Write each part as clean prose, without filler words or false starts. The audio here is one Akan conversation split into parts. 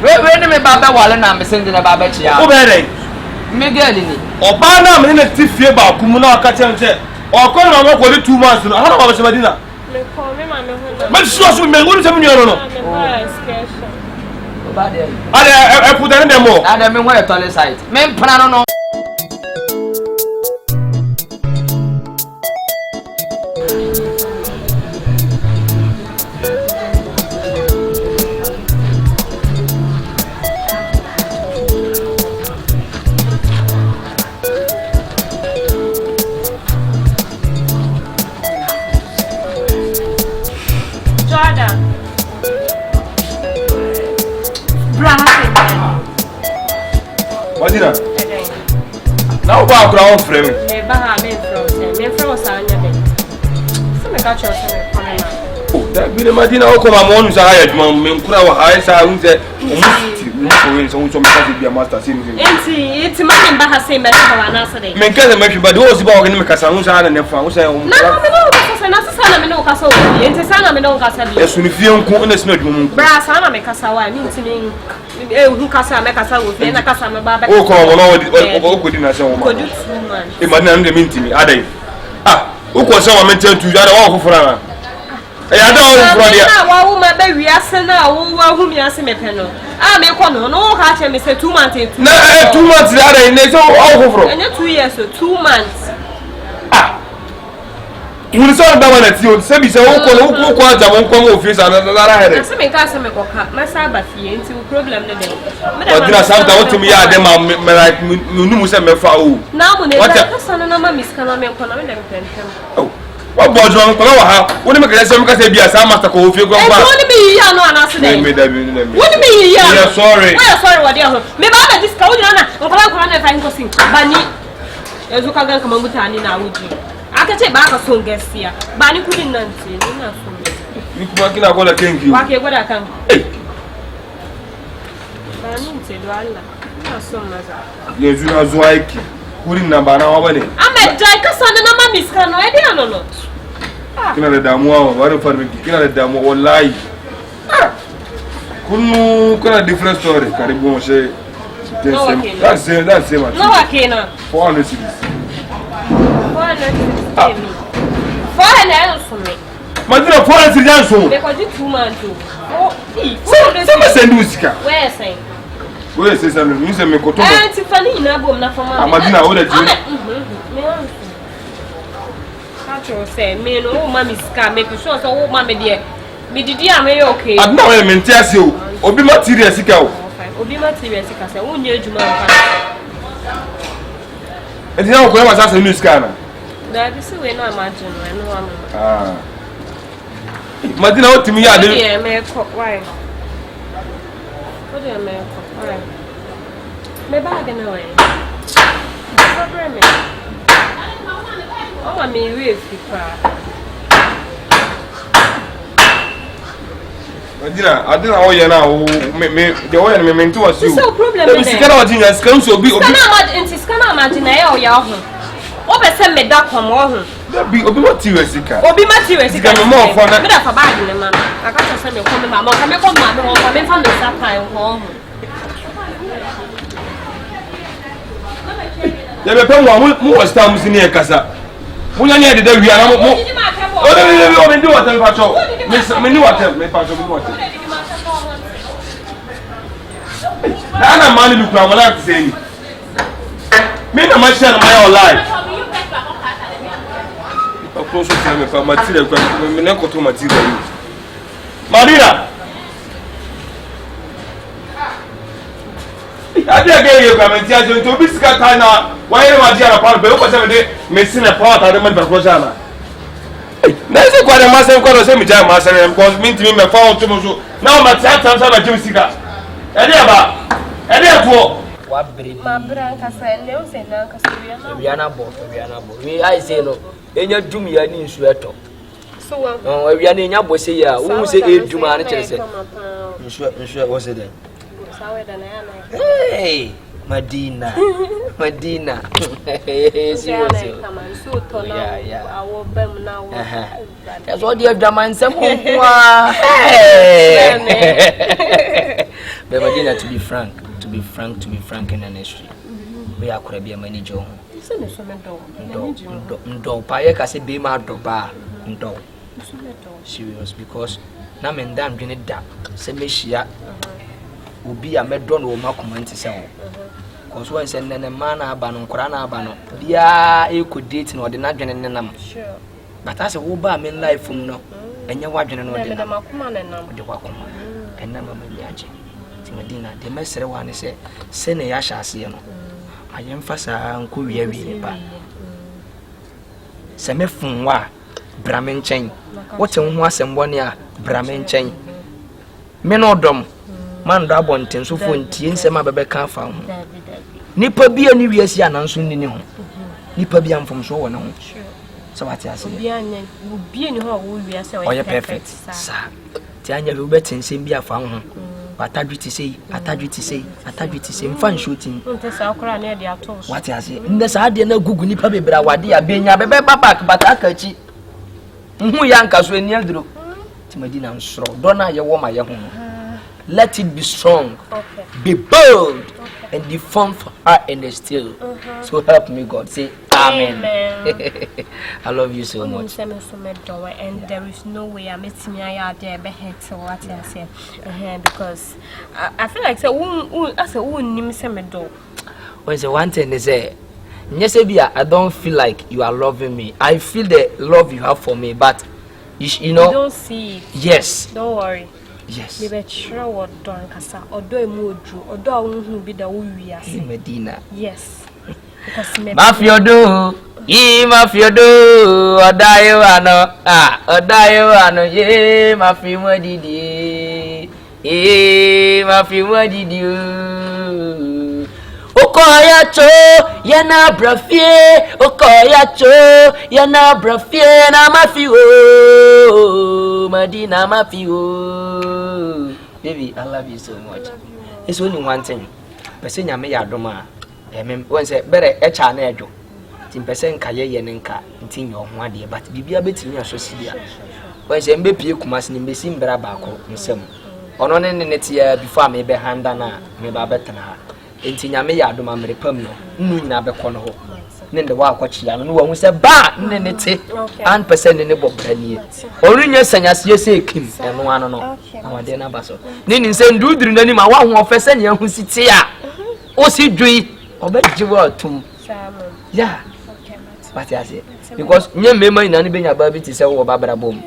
When me baba wala na me send na baba chia. Who be me girl ni. Oba na me na tifie ba kumu na aka chem che. Okon na mo ko 2 months no. How about Madina? Me call me ma me hu. But so me wonu se me nyoro no. Oba there. Ade e put dem mo. Ade me ho e toilet site. Me mpana no. Madina. Now ba akura on frame. Me ba ha me from sa anya be. So me ka cho so me come na. Oh, that be the Madina o ko ma mo nu sa ha adwuma me nkura wa ha sa hu se omuti no ko wen so hu so me ka be master say me. Enti ma me ba ha say me ba na so dey. Me nka me hwe ba de o si ba o me ka sa hu sa na ne fa hu sa o mu. Na me no ka so na sa na me no ka so. Enti sa na me no ka sa bi. Yesu ni fie nku na sina adwuma mu. Bra sa na me ka sa wa mi ntimi hu kasa me kasa wo fe na kasa me ba ba. O ko mo no o ko di na se wo ma. Ko du 2 months. E Madina no de mintimi adai. O ko se wo me tentu ada wo fofora na. E ada wo fofora dia. Na wa wo ma ba wiase na wo wa hu mi ase me pe no. Me ko no no ka che me se 2 months e 2. Na 2 months adai ne se wo foforo. Enya 2 years so 2 months. Wuni so da wana ti o se bi se wo ko aja mo nko mo office na ra here. Se me ka se me ko ka ma sa ba fie nti wo problem ne dey. Odina samta wo tumi ya de ma me like numu se me fa o. Na mo ne ka sa na ma miska na me ko na me dem pentem. Oh. Wa bojo mo wa ha. Woni me ka se me ka se bia sa master ko ofie ko gba. E woni me ya no ana se dey. Me da bi na me. Woni me ya. Yeah, sorry. Why sorry what dey ho. Me ba ba diska wo na ko na fa nko sin. Bani. Ezu ka gan kama mutani na wuji. Akache ba ka son gaskiya ba ni kudin nan ce ni na so ni kuma kina gwada kenki wa ke gwada kan ba ni ce do Allah ina son maza yanzu na zuwa yake kudin nan ba nawa bane amma dai ka sanin na mami ska no ai dai no kina da damuwa ba bari farmiki kina da damuwa wallahi kunu kana different story karibu mo she that's same no wa kenan 400 cities Madina 400 cities so me ko di 2 months o se me send usika where say where say say me se me ko to ti fani na bom na fama Madina o da ji me ka say me no mami ska me ko so wo mami de me didi am e okay adna we me ntia se o obi material sika o obi material sika se wo nya adwuma nka e na ko ma sa se news kana da bi se we no imagine we no am Madina o timi ya de me ko why what do me ko why me ba de na we problem me o ma me we fi pa Madina adina o ye na o me de o ye me menti was you so problem me sikana wa tinya sikana so obi sikana imagine ya o ya ho o be se me da kwam o ho obi material sika me mo fo na me da fa bag ne ma aka so se me ko me ma mo ka me ko ma me ho me fa me sa pan ho ya be pe mu was time sini e kasa mu nya ne de da wi ana mo o de me ndi water me pa cho me ni water me pa cho me water na na mani lu kwa wala ti sei me na ma share my life close to me for material kwa me na ko to material Marina ade ga ye kwa menti ajo to bisika ta na wa ye ma dia na pa be ko se me de me sina pa ta de man ba ko jana na se kwa de ma se ko do se mi ja ma se because me ntimi me fa on to mo so na ma tia ta sa ba jim sika ade to wa bere ma branca sa ne o se na ka se wi na bo we ai say no enya dum ya ni nsu eto so wa no wi na enya bo se ya wo se edum an kire se nsu wo se den sa we da na ya na hey Madina seriously kama nsu to na awo bem na wo ya so dia dwaman sem kwa But Medina, to be frank in an industry, we are could be a manager. Ndo paye kasi be ma doba ndo serious because na me ndam dwene da se mehia obi a medon wo makomanti se wo cause when say nene man na aba no nkora na aba no bia e ko date na ode na dwene nenam sure but as wo ba me life no enye wa dwene no ode na makoma nenam ode wa koma enna mama nyaje ti Medina de mesere wa ne se ne ya hyase no ayemfa sa nko wiawie ba se me funwa bramenchen wote ho asembone a bramenchen me no dom man da bonten so fo ntie nsem abebeka fa ho nipa bia ni wiase ananso ni ho nipa bia mfom so wo ne ho so what ya say bia ni ho wo wiase o ye perfect sa ti anya be betensem bia fa ho atadwiti say mfan shooting ntesa akora na de atos what ya say nne sa ade na gugu nipa bebra wade ya benya bebe babak bataka chi nhu ya nka so eni aduro ti Medina nsoro dona ye wo ma ye ho let it be strong be bold and defend for her and still so help me God say amen. I love you so much and there is no way I'm meeting me out there be hurt what I say because I feel like say as a nim say me do when say one thing is say I don't feel like you are loving me. I feel the love you have for me, but you know. You don't see it. Yes. Don't worry. Yes. You be sure what done kasa. Odo emodru. Odo awunhu bi da wo wiase. Medina. Yes. Because Mafiodo. Mafiodo. Odayo ano. Ye mafimo didi. Mafimo didi. Okoya cho yana brafie okoya cho yana brafie na mafio Medina mafio baby I love you so much it's only one thing person nyame ya doma when say bere echa na ejo tin person kaye ye nka ntin yo ho ade but bibia betimi aso dia when say mbepie kumase ni mbesi mbra ba ko nsem ono ne tia before me be handa na me ba betena ha enti nyame ya adoma merepam no nnu nyina be kɔ no ho ne de wa akɔkyia no wo hu sɛ ba ne te 1% ne bobranie ɔru nya sanyase se ekim eno ano no awade na ba so ne ni sɛ nduduru nani ma wa ho ɔfɛ sɛ ne hu siti a o si dui ɔbɛgye wa atum yeah but I say because nye mema ina ne benya ba bi ti sɛ wo ba bra bom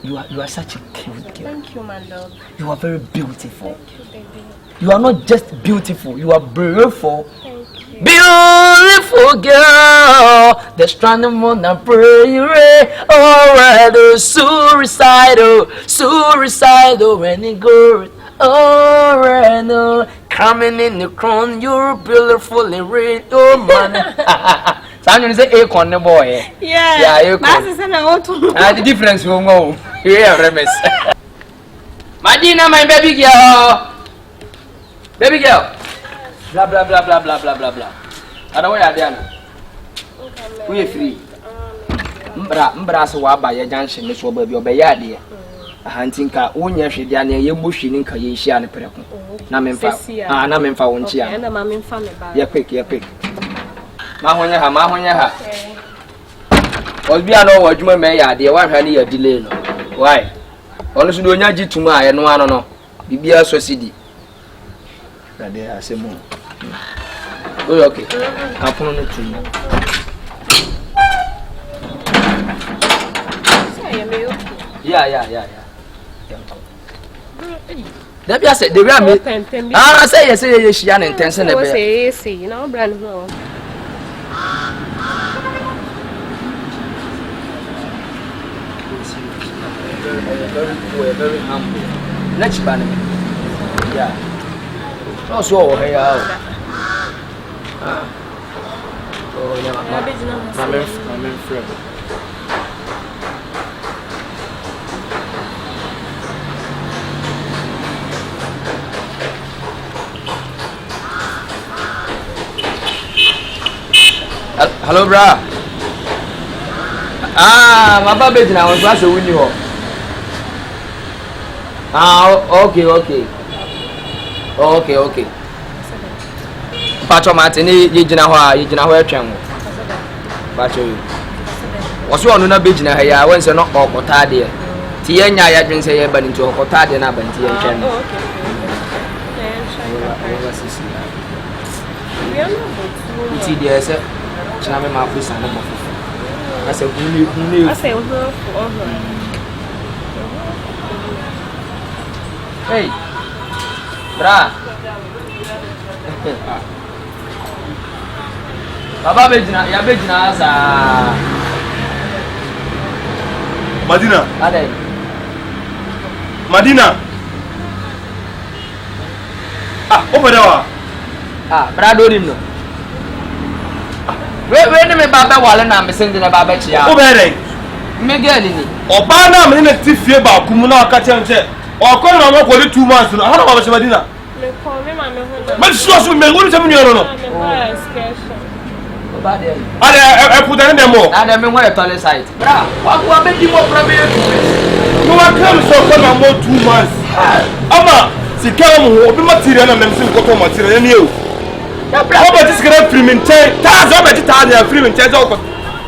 you are such a cute girl. Thank you, my love. You are very beautiful. Thank you, baby. You are not just beautiful, you are beautiful. Thank you. Beautiful girl. The strong moon and pray. Oh, suicidal when it goes. Oh, no. Coming in the crown, you're beautiful and red. Oh, man. Someone say acorn the boy. Yeah, acorn. The difference will go. Yeah, Remes. Medina, my baby girl. Baby girl. Blah blah blah blah blah blah blah blah. I don't want you we free. Mbra so wa ba ye junction ne so ba bi obeya de. Ahantinka wonya hwede na ye bohwi ni nka ye hia ne preko. Na memfa. Na memfa wo nchia. Na ma memfa me ba. Ye quick. Ma honya ha. Obi ano wo adwuma me ya de wa hwa ne ya delay no. Why? Ono so do onya gituma a ye no ano no. Bibia so sidi. They are saying, oh, okay. I'll put on the tree. Yeah. That be I said, the ram. I say, yes, she an intention. I say, you know, brand new. Very humble. Let's ban him. Yeah. Oh, so hey, oh, yeah, I'm in front. Hello, bra. My baby now was last a window. Okay. Okay. Pacho Martini, Yijinawa, Atwam. Pacho. Was one on a beach now, I went to knock off Otadia. Tianya, I didn't say, but into Otadia and Abanti and Chen. TDS, Chame Mafus and I said, who I say, hey, bra. Baba Bejina, ya Bejina asa. Madina. Ade. Madina. Over there. Bra do him no. We ne me baba wale na me sende na baba chia. Over there. Me gani ni. Oba na me ne tifie ba kumu na aka chenche. Okon na mo ko 2 months no. Hana baba Madina. Me call me ma me ho. But so me wonu temi no. I put them more. I don't want a toilet site. Bra, what make you more from here? You are coming so come more 2 months. Ama, si come obi material na memsi ko material ni o. Ya bra, oba this get free maintain. Ta zo be ta dey free maintain zo ko.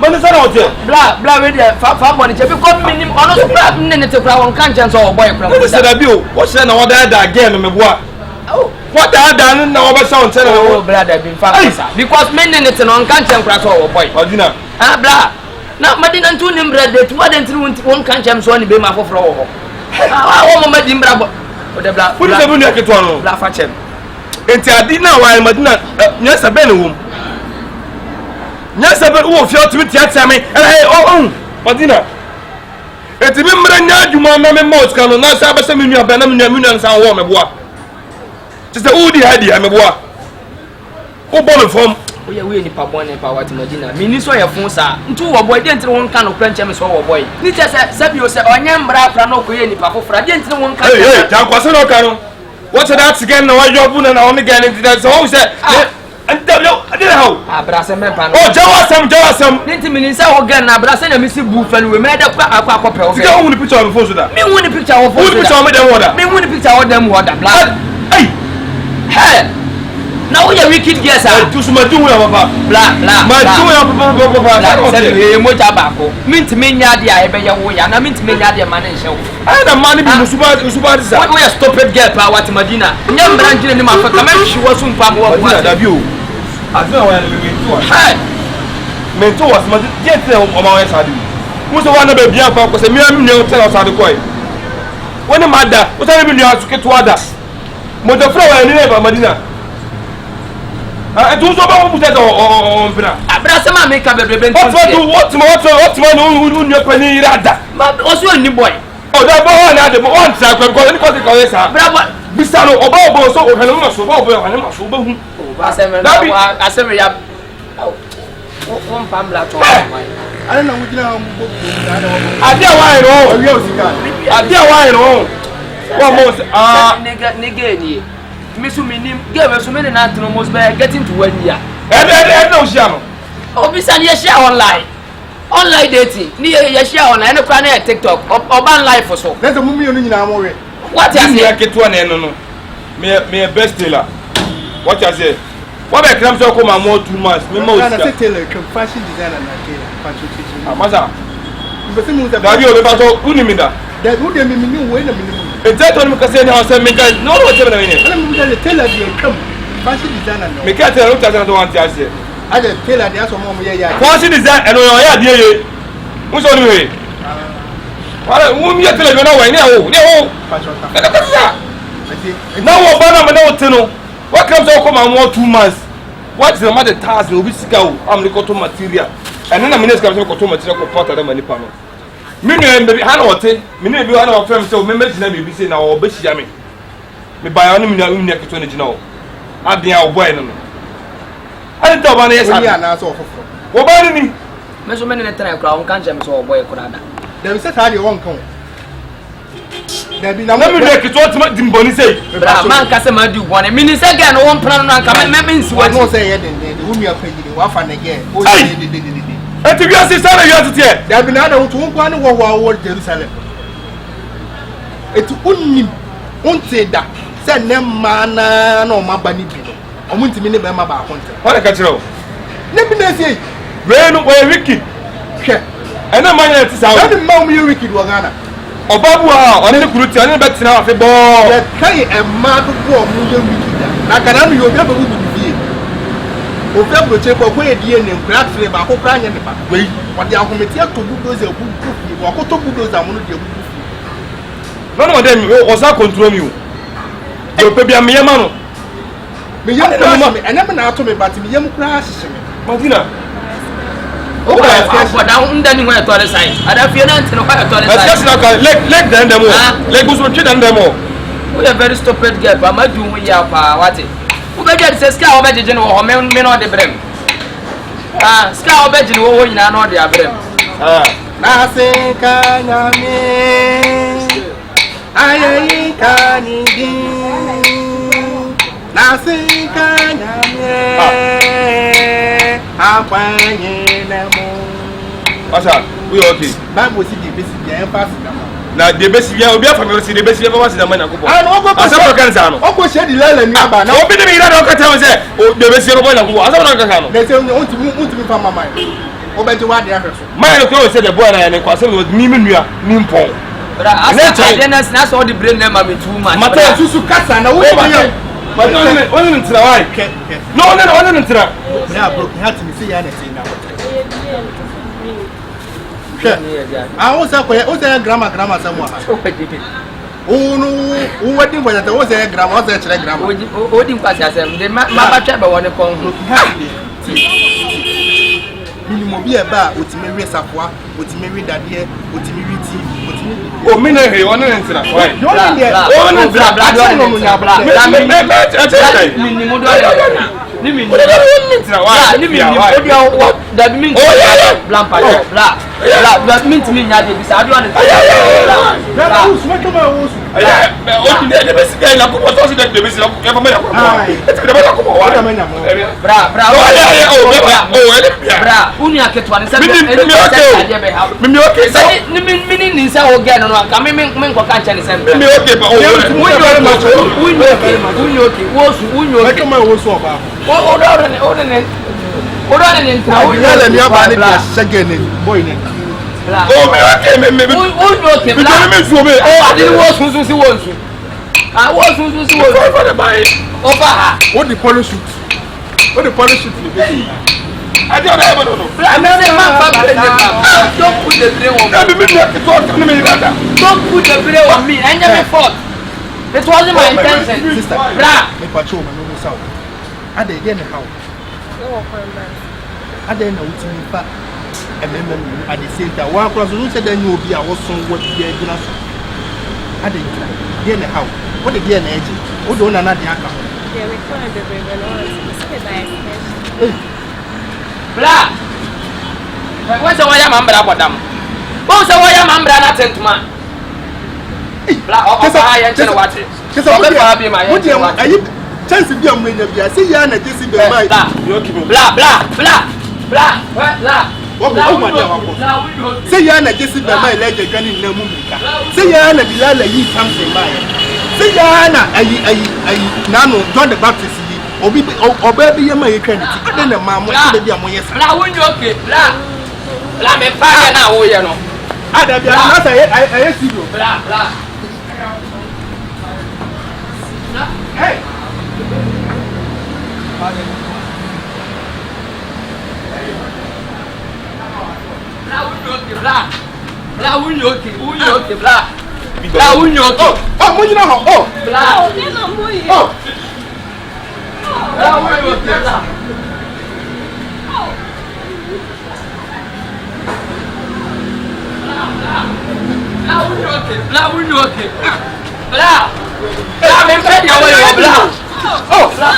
Man say na o je. Bla we dey fa money che because minim ono so bra nne te kra won kan chen so boy kra. What say that bi o? What say na what that again me boa. Oh. What that done na oba sound tell oh brother bin fa because men ne te no kan chen kra so boy. Madina. Bla. Na Madina ntu nim brother tu waden tiri won kan chen so ni be ma foforo wo ho. Wo mo madim bra bo. O de bla. What is the bunu aketo no? Bla fa chem. Enti adina wa Madina nya sabe ne wom. Nya sabe wo fi otumi tiatia me. Madina. Enti me mra nya adwuma me mouth kan no na sabe se me nua ba na me nua nsan wo me boa. Just udi hadi ameboa. O bolo form. O ye we ni pa bon pa what Madina. Mi ni so ye fun sa. Ntu wo boy de ntire won kan no kranche me so wo boy. Ni te se bi o se onye mbra fra no ko ye ni pa fofra de ntire won kan. Hey, jan kwase no kan no. What that again na wa job na on again into so say. Antelo, adira how? Bra se me pa no. Oh, jawasam. Ni ntimi ni se wo gan na bra se na mi si bu fa no we me da kwa akopɛ wo. Sika wo ni picture on phone so da. Me wo ni picture wo phone so da. Wo ni picture me dem wo da. Me wo ni picture wo dem wo da bla. Hey. Hey. Now we are wicked girls are. Tu suma tu ya papa. Bla. Ma tu ya papa. Say mo ja ba ko. Mint me nya dia e be ye wo ya na mint me nya dia man nhye wo. Ah na man bi musuba disa. We are stupid girl pa what Madina. Nya mbra ngine ni ma fa ka me hwi wo so mpa mo wo. Madina da bi o. Azuna wa ya me tu wa. Hey. Me tu was ma je te o ma wa sa di. Muso wa na be bia fa ko se mi am nyu tell us ade koi. Woni mada, o sa be nyu asu ketu ada. Mo de fra wa ni ba Madina. Tu so ba mo buta o mpina. Abra se ma me ka bebrebe ntu. What ma no nyu pani irada. Ma o so ni boy. O da ba wa na de mo on tra ko ni ko ko yesa. Bra ba bisa no obo so o hanu ma so ba o hanu ma so ba hu. Aseme ya. Won pambla to. I don't know what you know. Adia wa ro. Adia wa ro. Wa mo nigga ni. Me so minim girl we so me na atno most be getting to 1 year. No share no. Obisa ni share online dating ni ye share online no kwa na TikTok oban life so. Let the mummy no nyina mo we. What you say keto na no me best tailor. What you say? What be kram so come more 2 months me mo na say tailor fashion designer na tailor fashion teacher. Amasa. Mbese mu za. Dabi o be ba so uni mi da. Da who dem me ni we na me ni. Ete to me ka say na say me ka no what be na me. Ana mu da tailor dey come fashion designer no. Me ka tell you that want to say. Ada tailor dey aso mo mo ye ya. Fashion design eno yo ya die ye. Mu so ni we. Wala mu mi tailor be na we ni o. Ni o. Fashion ta. Na wo ba na me na o te no. What comes out come more 2 months. What is the matter task we sika o am the cotton material. And then I'm going to cotton material ko pot ada mani pa no. Me no baby ha na ote. Me no bi ha na o frame say o me megina bi say na o be hia me. Me ba ya no me na keto na gina o. Adia o boy no no. Ani to ba na yesa. Ya na so ofofo. Wo ba ni. Me so me ne try kra on kan chem so boy kra da. Dem say ta dey won kan. Dabi Na me no keto otima dimboni say. Bra man ka se ma di won. Me ni say girl no won plan no anka me nsi wa. No say ye den wo nua pagide wa fa na ge. O ye de. Eti bi asisa na yo tete. Dabi na da wo to kwa ne wo Jerusalem. Etu unnim unte da Send them mana no ma bani bi. Omunti mi ne be ma ba akonte. What ka kire o? Ne bi na sei. We no we wiki. Hwe. Ena manya ti sa o. Na ma mu ye wiki do Ghana. Obabu a oni kuru ti oni be tina afi bo. Ye kai e ma do bo mu ye wiki da. Na kana no yo be ba bu bi. O fe bro che ko e die ne nkra tre ba ko kra nya ne ba. We wode ahometi ato bulldozer bu bu. Wa ko to bulldozer mu no de bu. No dem o sa control me o. Yo pe bia me yema no. Me yem kra me ena me na ato me but me yem kra hihye me. Martina. O ba da unda ni ho e tore sai. Ada fie na ntino ho e tore sai. Let's just like leg den dem o. Leg go so twi den dem o. We are very stupid girl, but my do we ya pa what? Who be just say ska obeje no ho me no de brem. Ska obeje no ho nyina no de abrem. Na se ka nyame. Ayi ka ni di. Na se ka nyame. Akwanye na mo. Asa, we okay. Bible si di besi di emphasis na. Na de besi bia obi afamero si de besi bia ba si na manya ko. No go asa ko kan sa no. O ko she di lele ni aba na. Obi de mi ira do ka tell say o de besi ro manya ko. Asa ko kan sa no. Na say untimi fa mama. O be je wa de ahwe so. My ko say the boy na ne ko say mi nua mi mpon. Bra asa adenas na so the brain na ma me too much. Mata susu kasa na wo be. But only ntra why? No, ntra. Na bro, he had to say ya na say na. O say grammar somewhere. O wedding for that o say grammar, o say chere grammar. O di kwasi asem de ma ba twa be woni kon hu. Minimum bi e ba otime wi sapoa, otime wi dade, otime wi ti, otime. O mi na he woni ntra. Why? Yo ni de. O no bla ni mo do ni mi ntra. Why? Ni mi o dia what that mean blampa bla that mean me nya de bisa adu an Bra o su ma o su. O ti de be sika na ko so de be sika ko fa me na ko. De be na ko wa. Bra bra uni aketwa ne se mi okay so ni se o ge no ka me nko ka nche ne se mi okay ba o uni okay wo su uni okay Ma wo su oba. O ne ntra o ya ni aba ni bia shege ni boy ni. o mi okay me uni okay bla me su me o ade wo su si wo su wo su si wo for the buy over ha O the parachute. O the parachute ni be. I don't have no. Don't put the blame on me. Don't put the blame on me. And you fault. It wasn't my intention. Sister, bra. Me patrol me no so. Ade dey na how. Ade na utimi pa. At the same time, one cross you said then you will be a was what the gina so. Ade dey na how. What the dey na eji. O do na na dey aka. Yeah, we call it the brave and Bla. What's the way I'm bra podam? What's the way I'm bra na tentuma? Bla o ba ya nche what? Kesa o be my ayi chance bi am nya bia say ya na jesi be mai. Bla. Say ya na jesi be mai leje gani na mu mika. Say ya na bilala yi something mai. Say ya na ayi na no John the Baptist obi oba bi yema ye kan ti ade na ma mo ade bi amoye sa bla wonyo okay bla me pa na wo ye no ada bi na sa aye studio bla hey bla wonyo okay bla wonyo okay oh mo nyina ho oh bla oh bla wonyo okay bla Bla wunyo okay. Bla. Bla me pedi awo yo bla. Oh, bla.